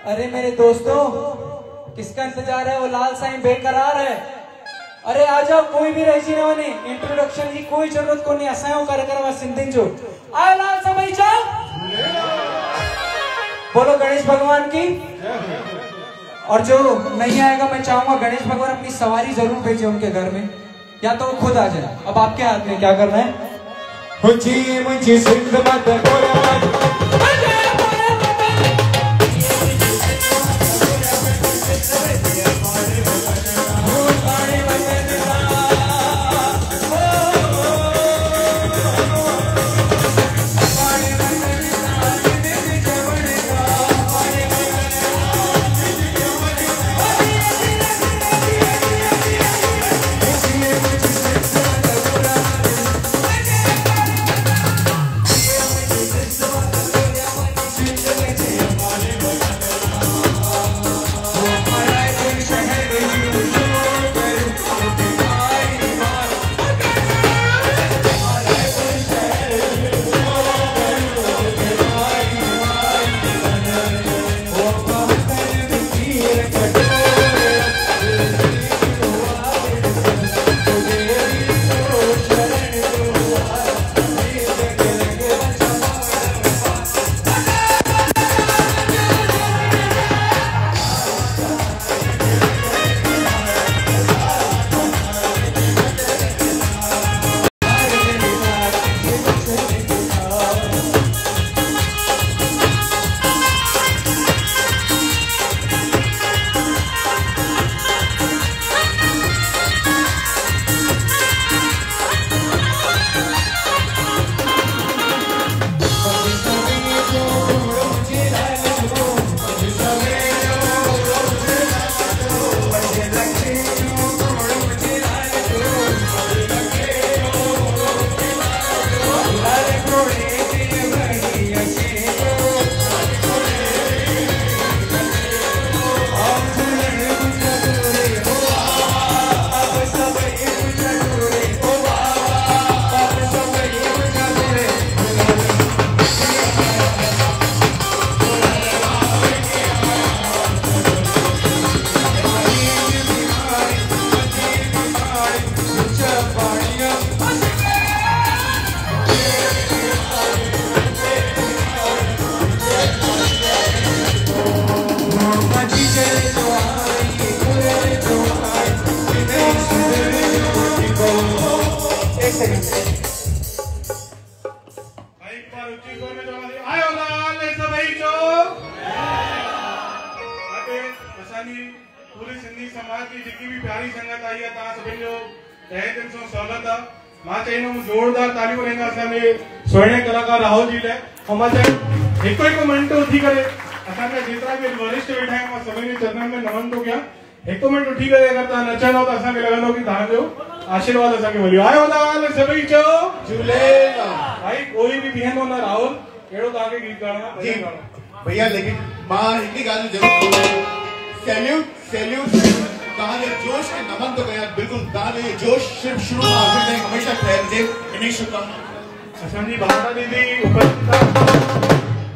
अरे मेरे दोस्तों, किसका इंतजार है? वो लाल साईं बेकरार है। अरे आ जाओ, कोई भी रही न वने, इंट्रोडक्शन की कोई जरूरत को नहीं। असायो कार्यक्रम सिंधिन जो आयो लाल साईं भाई जाओ। बोलो गणेश भगवान की। और जो नहीं आएगा, मैं चाहूंगा गणेश भगवान अपनी सवारी जरूर भेजे उनके घर में, या तो वो खुद आ जाए। अब आपके हाथ में क्या करना है। मुझे सिंध मत पूरी सिंधी समाज की जितनी भी प्यारी संगत आई है, तव्हां सभिनि जो तहे दिल सां स्वागत आहे। मां चाहींदुमि जोरदार तालियूं ॾींदा असांजे सुहिणे कलाकार राहुल जी लाइ। ऐं मां चाहियां हिकु मिंट उथी करे असांजा जेतिरा बि वरिष्ठ वेठा आहिनि, मां सभिनि जे चरणनि में नमन थो कयां। हिकु मिंट उठी करे अगरि तव्हां नचंदव त असांखे लॻंदो कि तव्हांजो आशीर्वाद असांखे मिलियो। आयो लाल सभई चओ झूलेलाल। भाई कोई बि बीहंदो न राहुल, कहिड़ो तव्हांखे गीत गाइणो आहे भैया? लेकिन मां हिकिड़ी ॻाल्हि ज़रूरु सैल्यूट सैल्यूट तव्हांजे जोश खे नमन थो कयां। बिल्कुलु तव्हांजो इहो जोश सिर्फ़ु शुरू खां आख़िर ताईं ठहर जे इन्हीं शुभकामना असांजी भावना दीदी उपस्थित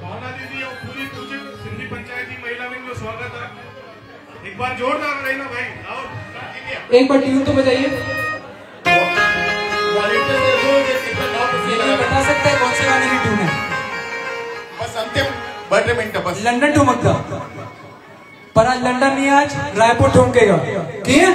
भावना दीदी और पूरी पूज्य सिंधी पंचायत की महिला विंग को स्वागत है। एक बार जोरदार रही ना भाई और एक बार ट्यून तो बजाइए। बता सकते हैं कौन से गाने की ट्यून है? बस अंतिम 2 मिनट बस। लंदन ठुमकदा पर आज लंदन नहीं, आज रायपुर ठुमकेगा। क्या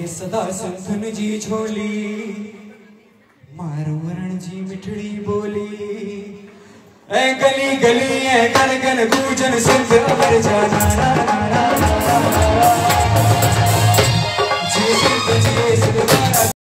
सदा संतन जी झोली मारो वरण जी मिठड़ी बोली ऐ गली गली ऐ गन गन गूंजन सिंध अमर जाना